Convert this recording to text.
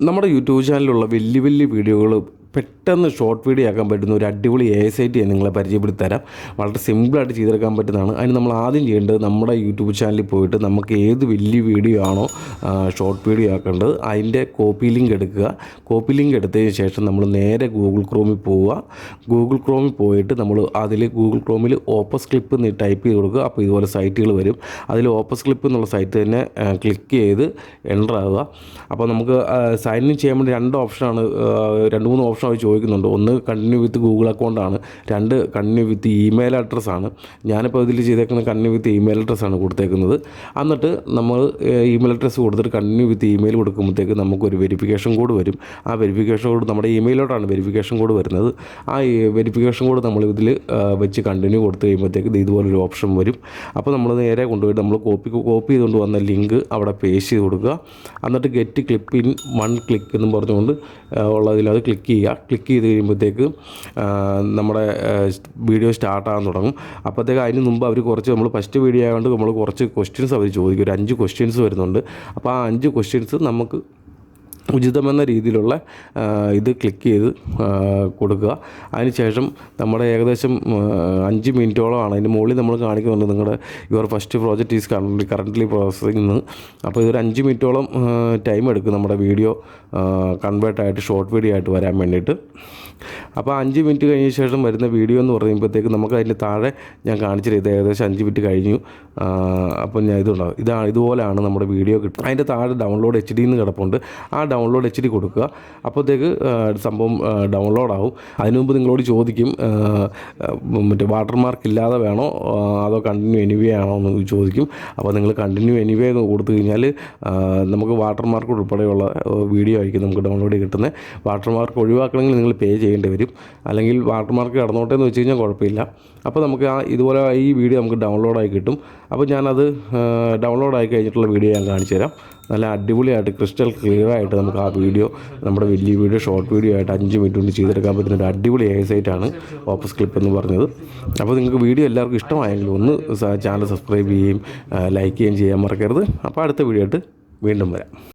നമ്മുടെ യൂട്യൂബ് ചാനലിലുള്ള വലിയ വലിയ വീഡിയോകൾ പെട്ടെന്ന് ഷോർട്ട് വീഡിയോ ആക്കാൻ പറ്റുന്ന ഒരു അടിപൊളി AI ഞാൻ നിങ്ങളെ പരിചയപ്പെടുത്തി തരാം. വളരെ സിമ്പിളായിട്ട് ചെയ്തെടുക്കാൻ പറ്റുന്നതാണ്. അതിന് നമ്മൾ ആദ്യം ചെയ്യേണ്ടത് നമ്മുടെ യൂട്യൂബ് ചാനലിൽ പോയിട്ട് നമുക്ക് ഏത് വലിയ വീഡിയോ ആണോ ഷോർട്ട് വീഡിയോ ആക്കേണ്ടത് അതിൻ്റെ കോപ്പി ലിങ്ക് എടുക്കുക. കോപ്പി ലിങ്ക് എടുത്തതിന് ശേഷം നമ്മൾ നേരെ ഗൂഗിൾ ക്രോമിൽ പോവുക. ഗൂഗിൾ ക്രോമിൽ പോയിട്ട് നമ്മൾ അതിൽ ഗൂഗിൾ ക്രോമിൽ ഓപ്പസ് ക്ലിപ്പ് എന്ന് ടൈപ്പ് ചെയ്ത് കൊടുക്കുക. അപ്പോൾ ഇതുപോലെ സൈറ്റുകൾ വരും. അതിൽ ഓപ്പസ് ക്ലിപ്പ് എന്നുള്ള സൈറ്റ് തന്നെ ക്ലിക്ക് ചെയ്ത് എൻ്റർ ആവുക. അപ്പോൾ നമുക്ക് സൈൻ ഇൻ ചെയ്യാൻ വേണ്ടി രണ്ട് മൂന്ന് ഓപ്ഷൻ അവർ ചോദിക്കുന്നുണ്ട്. ഒന്ന് കണ്ടിന്യൂ വിത്ത് ഗൂഗിൾ അക്കൗണ്ടാണ്, രണ്ട് കണ്ടിന്യൂ വിത്ത് ഇമെയിൽ അഡ്രസ്സാണ്. ഞാനിപ്പോൾ ഇതിൽ ചെയ്തേക്കുന്നത് കണ്ടിന്യൂ വിത്ത് ഇമെയിൽ അഡ്രസ്സാണ് കൊടുത്തേക്കുന്നത്. എന്നിട്ട് നമ്മൾ ഇമെയിൽ അഡ്രസ്സ് കൊടുത്തിട്ട് കണ്ടിന്യൂ വിത്ത് ഇമെയിൽ കൊടുക്കുമ്പോഴത്തേക്ക് നമുക്കൊരു വെരിഫിക്കേഷൻ കോഡ് വരും. ആ വെരിഫിക്കേഷൻ കോഡ് നമ്മുടെ ഇമെയിലോട്ടാണ് വെരിഫിക്കേഷൻ കോഡ് വരുന്നത്. ആ വെരിഫിക്കേഷൻ കോഡ് നമ്മൾ ഇതിൽ വെച്ച് കണ്ടിന്യൂ കൊടുത്തു കഴിയുമ്പോഴത്തേക്ക് ഇതുപോലൊരു ഓപ്ഷൻ വരും. അപ്പോൾ നമ്മൾ നേരെ കൊണ്ടുപോയിട്ട് നമ്മൾ കോപ്പി ചെയ്തുകൊണ്ട് വന്ന ലിങ്ക് അവിടെ പേസ്റ്റ് ചെയ്ത് കൊടുക്കുക. എന്നിട്ട് ഗെറ്റ് ക്ലിപ്പ് ഇൻ 1 ക്ലിക്ക് എന്നും പറഞ്ഞുകൊണ്ട് ഉള്ളതിൽ അത് ക്ലിക്ക് ചെയ്യുക. ക്ലിക്ക് ചെയ്ത് കഴിയുമ്പോഴത്തേക്ക് നമ്മുടെ വീഡിയോ സ്റ്റാർട്ടാകാൻ തുടങ്ങും. അപ്പോഴത്തേക്ക് അതിന് മുമ്പ് അവർ നമ്മൾ ഫസ്റ്റ് വീഡിയോ ആയതുകൊണ്ട് നമ്മൾ കുറച്ച് ക്വസ്റ്റ്യൻസ് അവർ ചോദിക്കും. ഒരു 5 ക്വസ്റ്റ്യൻസ് വരുന്നുണ്ട്. അപ്പോൾ ആ 5 ക്വസ്റ്റ്യൻസ് നമുക്ക് ഉചിതമെന്ന രീതിയിലുള്ള ഇത് ക്ലിക്ക് ചെയ്ത് കൊടുക്കുക. അതിനുശേഷം നമ്മുടെ ഏകദേശം 5 മിനിറ്റോളമാണ് അതിൻ്റെ മുകളിൽ നമ്മൾ കാണിക്കുന്നുണ്ട് നിങ്ങളുടെ your first project is currently processing. അപ്പോൾ ഇതൊരു 5 മിനിറ്റോളം ടൈം എടുക്കും നമ്മുടെ വീഡിയോ കൺവേർട്ടായിട്ട് ഷോർട്ട് വീഡിയോ ആയിട്ട് വരാൻ വേണ്ടിയിട്ട്. അപ്പോൾ 5 മിനിറ്റ് കഴിഞ്ഞ ശേഷം വരുന്ന വീഡിയോ എന്ന് പറയുമ്പോഴത്തേക്ക് നമുക്ക് അതിൻ്റെ താഴെ ഞാൻ കാണിച്ചിട്ട് ഇത് ഏകദേശം 5 മിനിറ്റ് കഴിഞ്ഞു. അപ്പോൾ ഞാൻ ഇതുപോലെയാണ് നമ്മുടെ വീഡിയോ കിട്ടും. അതിൻ്റെ താഴെ ഡൗൺലോഡ് HD എന്ന് കിടപ്പുണ്ട്. ആ ഡൗൺലോഡ് HD കൊടുക്കുക. അപ്പോഴത്തേക്ക് സംഭവം ഡൗൺലോഡാവും. അതിനു മുമ്പ് നിങ്ങളോട് ചോദിക്കും മറ്റേ വാട്ടർമാർക്ക് ഇല്ലാതെ വേണോ അതോ കണ്ടിന്യൂ എനിവേ ആണോ എന്ന് ചോദിക്കും. അപ്പോൾ നിങ്ങൾ കണ്ടിന്യൂ എനിവേ കൊടുത്തു കഴിഞ്ഞാൽ നമുക്ക് വാട്ടർമാർക്ക് ഉൾപ്പെടെയുള്ള വീഡിയോ ആയിരിക്കും നമുക്ക് ഡൗൺലോഡ് കിട്ടുന്നത്. വാട്ടർമാർക്ക് ഒഴിവാക്കണമെങ്കിൽ നിങ്ങൾ പേ ചെയ്യേണ്ടി വരും. അല്ലെങ്കിൽ വാട്ടർമാർക്ക് കടന്നോട്ടെ എന്ന് വെച്ച് കഴിഞ്ഞാൽ കുഴപ്പമില്ല. അപ്പോൾ നമുക്ക് ഇതുപോലെ ഈ വീഡിയോ നമുക്ക് ഡൗൺലോഡായി കിട്ടും. അപ്പോൾ ഞാനത് ഡൗൺലോഡായി കഴിഞ്ഞിട്ടുള്ള വീഡിയോ ഞാൻ കാണിച്ചു തരാം. നല്ല അടിപൊളിയായിട്ട് ക്രിസ്റ്റൽ ക്ലിയർ ആയിട്ട് നമുക്ക് ആ വീഡിയോ നമ്മുടെ വലിയ വീഡിയോ ഷോർട്ട് വീഡിയോ ആയിട്ട് 5 മിനിറ്റ് കൊണ്ട് ചെയ്തെടുക്കാൻ പറ്റുന്ന ഒരു അടിപൊളി സൈറ്റാണ് ഓപ്പസ് ക്ലിപ്പ് എന്ന് പറഞ്ഞത്. അപ്പോൾ നിങ്ങൾക്ക് വീഡിയോ എല്ലാവർക്കും ഇഷ്ടമായെങ്കിൽ ഒന്ന് ചാനൽ സബ്സ്ക്രൈബ് ചെയ്യുകയും ലൈക്ക് ചെയ്യുകയും ചെയ്യാൻ മറക്കരുത്. അപ്പോൾ അടുത്ത വീഡിയോ ആയിട്ട് വീണ്ടും വരാം.